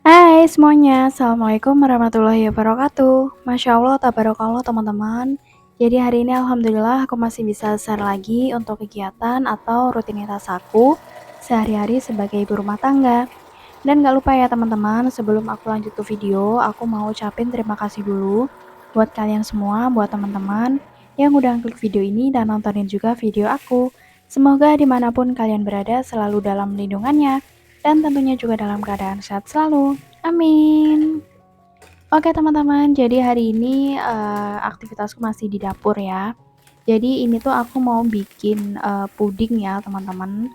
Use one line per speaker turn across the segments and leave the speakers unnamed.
Hai semuanya, Assalamualaikum warahmatullahi wabarakatuh. Masya Allah, tabarakallah teman-teman. Jadi hari ini Alhamdulillah aku masih bisa share lagi untuk kegiatan atau rutinitas aku sehari-hari sebagai ibu rumah tangga. Dan gak lupa ya teman-teman, sebelum aku lanjut ke video, aku mau ucapin terima kasih dulu buat kalian semua, buat teman-teman yang udah klik video ini dan nontonin juga video aku. Semoga dimanapun kalian berada selalu dalam lindungannya dan tentunya juga dalam keadaan sehat selalu. Amin. Oke teman-teman, jadi hari ini aktivitasku masih di dapur ya. Jadi ini tuh aku mau bikin puding ya teman-teman.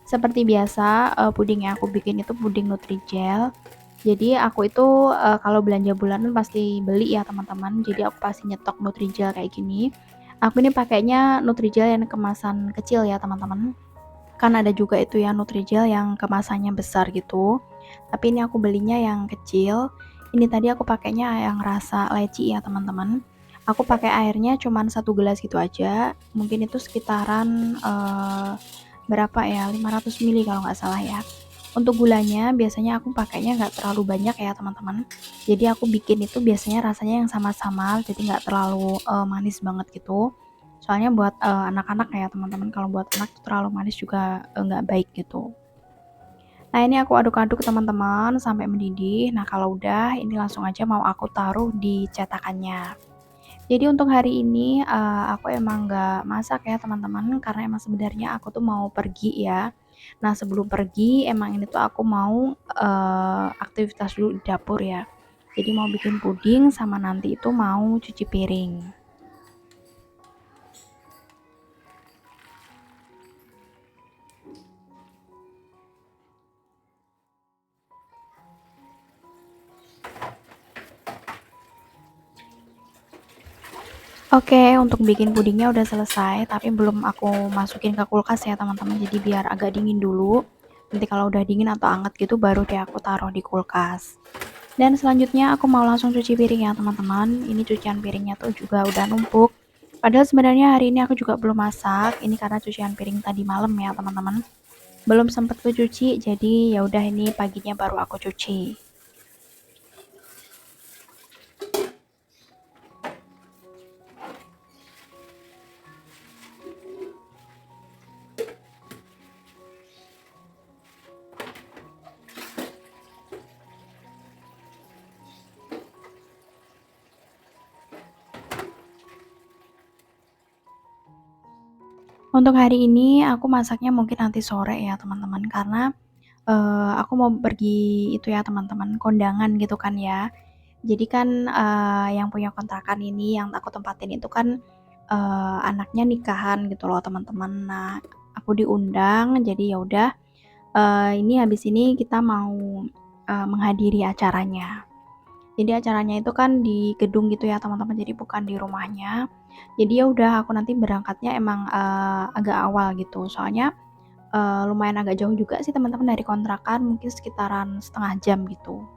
Seperti biasa, puding yang aku bikin itu puding Nutrijel. Jadi aku itu kalau belanja bulanan pasti beli ya teman-teman. Jadi aku pasti nyetok Nutrijel kayak gini. Aku ini pakainya Nutrijel yang kemasan kecil ya teman-teman. Kan ada juga itu ya Nutrijel yang kemasannya besar gitu. Tapi ini aku belinya yang kecil. Ini tadi aku pakainya yang rasa leci ya teman-teman. Aku pakai airnya cuman 1 gelas gitu aja. Mungkin itu sekitaran berapa ya, 500 ml kalau nggak salah ya. Untuk gulanya biasanya aku pakainya nggak terlalu banyak ya teman-teman. Jadi aku bikin itu biasanya rasanya yang sama-sama, jadi nggak terlalu manis banget gitu. Soalnya buat anak-anak ya teman-teman, kalau buat anak tuh terlalu manis juga nggak baik gitu. Nah ini aku aduk-aduk teman-teman sampai mendidih. Nah kalau udah ini langsung aja mau aku taruh di cetakannya. Jadi untuk hari ini aku emang nggak masak ya teman-teman, karena emang sebenarnya aku tuh mau pergi ya. Nah sebelum pergi emang ini tuh aku mau aktivitas dulu di dapur ya. Jadi mau bikin puding sama nanti itu mau cuci piring. Oke, untuk bikin pudingnya udah selesai, tapi belum aku masukin ke kulkas ya teman-teman. Jadi biar agak dingin dulu. Nanti kalau udah dingin atau anget gitu baru deh aku taruh di kulkas. Dan selanjutnya aku mau langsung cuci piring ya teman-teman. Ini cucian piringnya tuh juga udah numpuk. Padahal sebenarnya hari ini aku juga belum masak. Ini karena cucian piring tadi malam ya teman-teman. Belum sempet ku cuci, jadi ya udah ini paginya baru aku cuci. Untuk hari ini aku masaknya mungkin nanti sore ya teman-teman, karena aku mau pergi itu ya teman-teman, kondangan gitu kan ya. Jadi kan yang punya kontrakan ini yang aku tempatin itu kan anaknya nikahan gitu loh teman-teman. Nah aku diundang, jadi ya udah ini habis ini kita mau menghadiri acaranya. Jadi acaranya itu kan di gedung gitu ya teman-teman, jadi bukan di rumahnya. Jadi ya udah aku nanti berangkatnya emang agak awal gitu, soalnya lumayan agak jauh juga sih teman-teman dari kontrakan, mungkin sekitaran setengah jam gitu.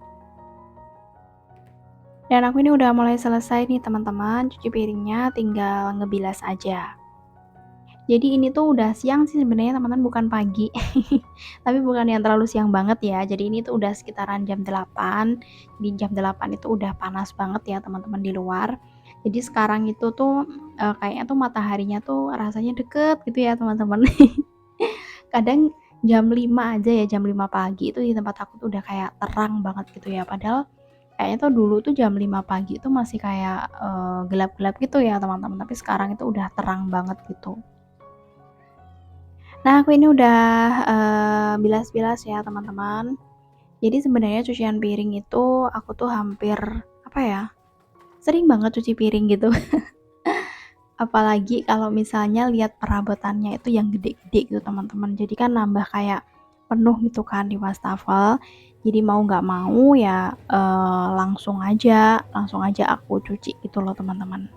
Dan aku ini udah mulai selesai nih teman-teman, cuci piringnya tinggal ngebilas aja. Jadi ini tuh udah siang sih sebenarnya teman-teman, bukan pagi. Tapi bukan yang terlalu siang banget ya. Jadi ini tuh udah sekitaran jam 8. Di jam 8 itu udah panas banget ya teman-teman di luar. Jadi sekarang itu tuh kayaknya tuh mataharinya tuh rasanya deket gitu ya teman-teman. Kadang jam 5 aja ya, jam 5 pagi itu di tempat aku tuh udah kayak terang banget gitu ya. Padahal kayaknya tuh dulu tuh jam 5 pagi itu masih kayak gelap-gelap gitu ya teman-teman. Tapi sekarang itu udah terang banget gitu. Nah, aku ini udah bilas-bilas ya teman-teman. Jadi sebenarnya cucian piring itu aku tuh hampir apa ya, sering banget cuci piring gitu. Apalagi kalau misalnya lihat perabotannya itu yang gede-gede gitu teman-teman. Jadi kan nambah kayak penuh gitu kan di wastafel. Jadi mau nggak mau ya langsung aja aku cuci gitu loh teman-teman.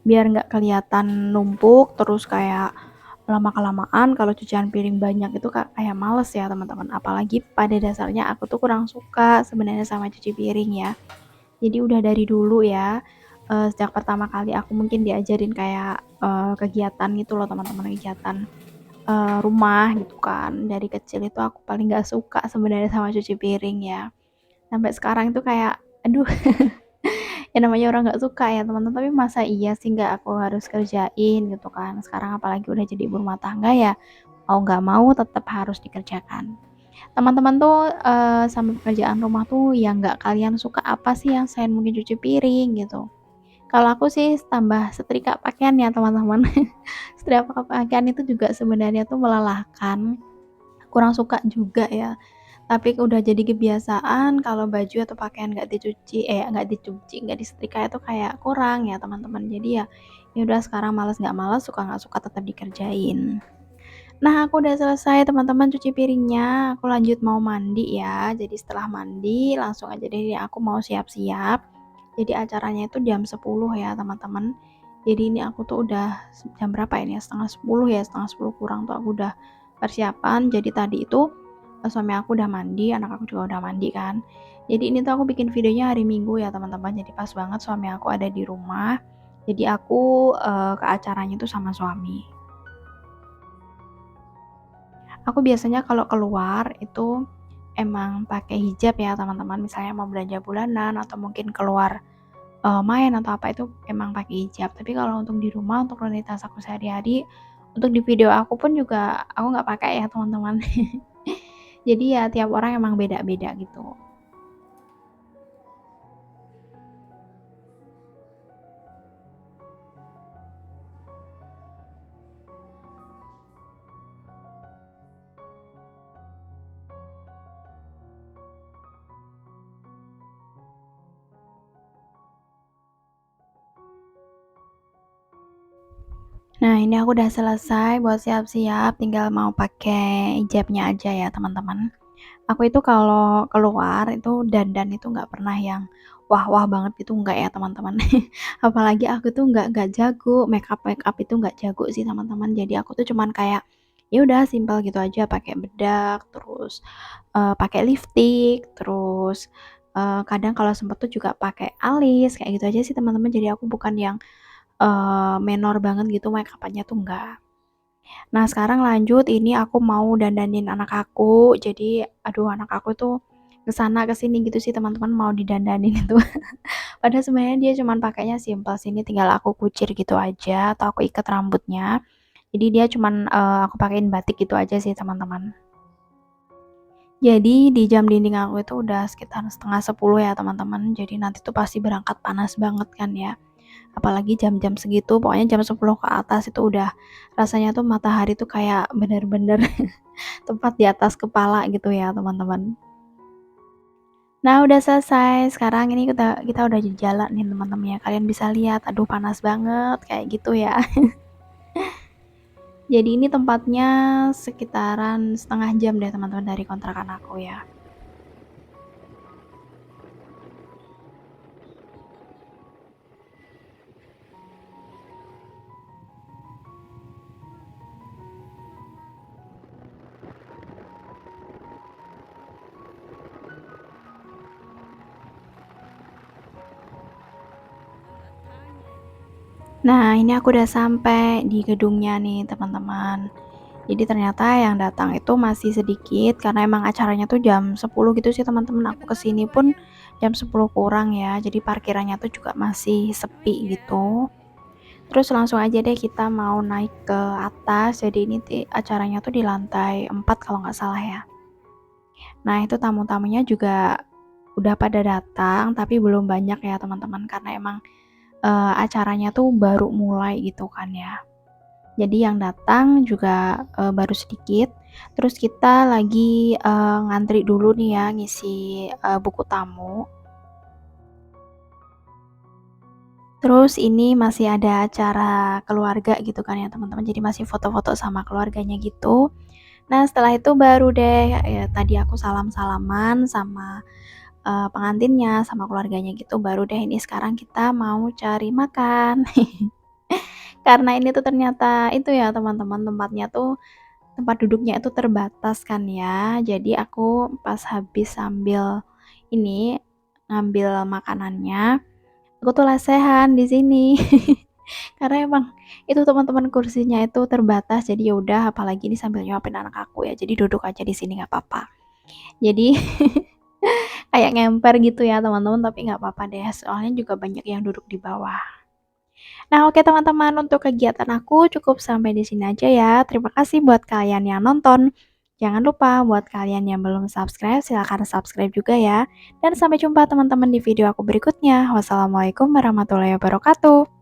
Biar nggak kelihatan numpuk terus kayak lama-kelamaan kalau cucian piring banyak itu kayak males ya teman-teman. Apalagi pada dasarnya aku tuh kurang suka sebenarnya sama cuci piring ya. Jadi udah dari dulu ya, sejak pertama kali aku mungkin diajarin kayak kegiatan gitu loh teman-teman, kegiatan rumah gitu kan. Dari kecil itu aku paling nggak suka sebenarnya sama cuci piring ya. Sampai sekarang itu kayak, aduh, ya namanya orang nggak suka ya teman-teman, tapi masa iya sih nggak aku harus kerjain gitu kan. Sekarang apalagi udah jadi ibu rumah tangga ya, mau nggak mau tetap harus dikerjakan. Teman-teman tuh, sama pekerjaan rumah tuh yang nggak kalian suka apa sih yang selain mungkin cuci piring gitu? Kalau aku sih tambah setrika pakaian ya teman-teman. Setrika pakaian itu juga sebenarnya tuh melelahkan, kurang suka juga ya. Tapi udah jadi kebiasaan kalau baju atau pakaian nggak disetrika itu kayak kurang ya teman-teman. Jadi ya, ya udah sekarang males nggak males, suka nggak suka tetap dikerjain. Nah, aku udah selesai teman-teman cuci piringnya, aku lanjut mau mandi ya. Jadi setelah mandi langsung aja deh aku mau siap-siap. Jadi acaranya itu jam 10 ya teman-teman. Jadi ini aku tuh udah jam berapa ini ya? Setengah 10 ya, setengah 10 kurang tuh aku udah persiapan. Jadi tadi itu suami aku udah mandi, anak aku juga udah mandi kan. Jadi ini tuh aku bikin videonya hari Minggu ya teman-teman. Jadi pas banget suami aku ada di rumah. Jadi aku ke acaranya tuh sama suami. Aku biasanya kalau keluar itu emang pakai hijab ya teman-teman, misalnya mau belanja bulanan atau mungkin keluar, main atau apa itu emang pakai hijab. Tapi kalau untuk di rumah, untuk rutinitas aku sehari-hari, untuk di video aku pun juga aku nggak pakai ya teman-teman. Jadi ya tiap orang emang beda-beda gitu. Nah ini aku udah selesai buat siap-siap, tinggal mau pakai hijabnya aja ya teman-teman. Aku itu kalau keluar itu dandan itu nggak pernah yang wah-wah banget gitu enggak ya teman-teman. Apalagi aku tuh nggak jago, makeup itu nggak jago sih teman-teman. Jadi aku tuh cuman kayak, ya udah simpel gitu aja pakai bedak, terus, pakai lipstik, terus, kadang kalau sempet tuh juga pakai alis, kayak gitu aja sih teman-teman. Jadi aku bukan yang, menor banget gitu makeup-annya tuh enggak. Nah, sekarang lanjut ini aku mau dandanin anak aku. Jadi, aduh anak aku tuh ke sana ke sini gitu sih teman-teman mau didandanin itu. Padahal sebenarnya dia cuman pakainya simpel sih, ini tinggal aku kucir gitu aja atau aku ikat rambutnya. Jadi dia cuman, aku pakein batik gitu aja sih teman-teman. Jadi di jam dinding aku itu udah sekitar setengah 10 ya teman-teman. Jadi nanti tuh pasti berangkat panas banget kan ya. Apalagi jam-jam segitu, pokoknya jam 10 ke atas itu udah rasanya tuh matahari tuh kayak bener-bener tepat di atas kepala gitu ya teman-teman. Nah udah selesai, sekarang ini kita udah di jalan nih teman-teman ya, kalian bisa lihat, aduh panas banget kayak gitu ya. Jadi ini tempatnya sekitaran setengah jam deh teman-teman dari kontrakan aku ya. Nah ini aku udah sampai di gedungnya nih teman-teman. Jadi ternyata yang datang itu masih sedikit karena emang acaranya tuh jam 10 gitu sih teman-teman. Aku kesini pun jam 10 kurang ya. Jadi parkirannya tuh juga masih sepi gitu. Terus langsung aja deh kita mau naik ke atas. Jadi ini acaranya tuh di lantai 4 kalau nggak salah ya. Nah itu tamu-tamunya juga udah pada datang tapi belum banyak ya teman-teman karena emang acaranya tuh baru mulai gitu kan ya. Jadi yang datang juga, baru sedikit, terus kita lagi, ngantri dulu nih ya ngisi, buku tamu. Terus ini masih ada acara keluarga gitu kan ya teman-teman, jadi masih foto-foto sama keluarganya gitu. Nah setelah itu baru deh, ya tadi aku salam-salaman sama, pengantinnya, sama keluarganya gitu, baru deh ini sekarang kita mau cari makan. Karena ini tuh ternyata itu ya teman-teman, tempatnya tuh tempat duduknya itu terbatas kan ya, jadi aku pas habis sambil ini, ngambil makanannya, aku tuh lesehan di sini. Karena emang itu teman-teman kursinya itu terbatas, jadi ya udah apalagi ini sambil nyuapin anak aku ya, jadi duduk aja di sini nggak apa-apa. Jadi kayak ngemper gitu ya teman-teman, tapi nggak apa-apa deh, soalnya juga banyak yang duduk di bawah. Nah, oke teman-teman, untuk kegiatan aku cukup sampai di sini aja ya. Terima kasih buat kalian yang nonton. Jangan lupa buat kalian yang belum subscribe, silahkan subscribe juga ya. Dan sampai jumpa teman-teman di video aku berikutnya. Wassalamualaikum warahmatullahi wabarakatuh.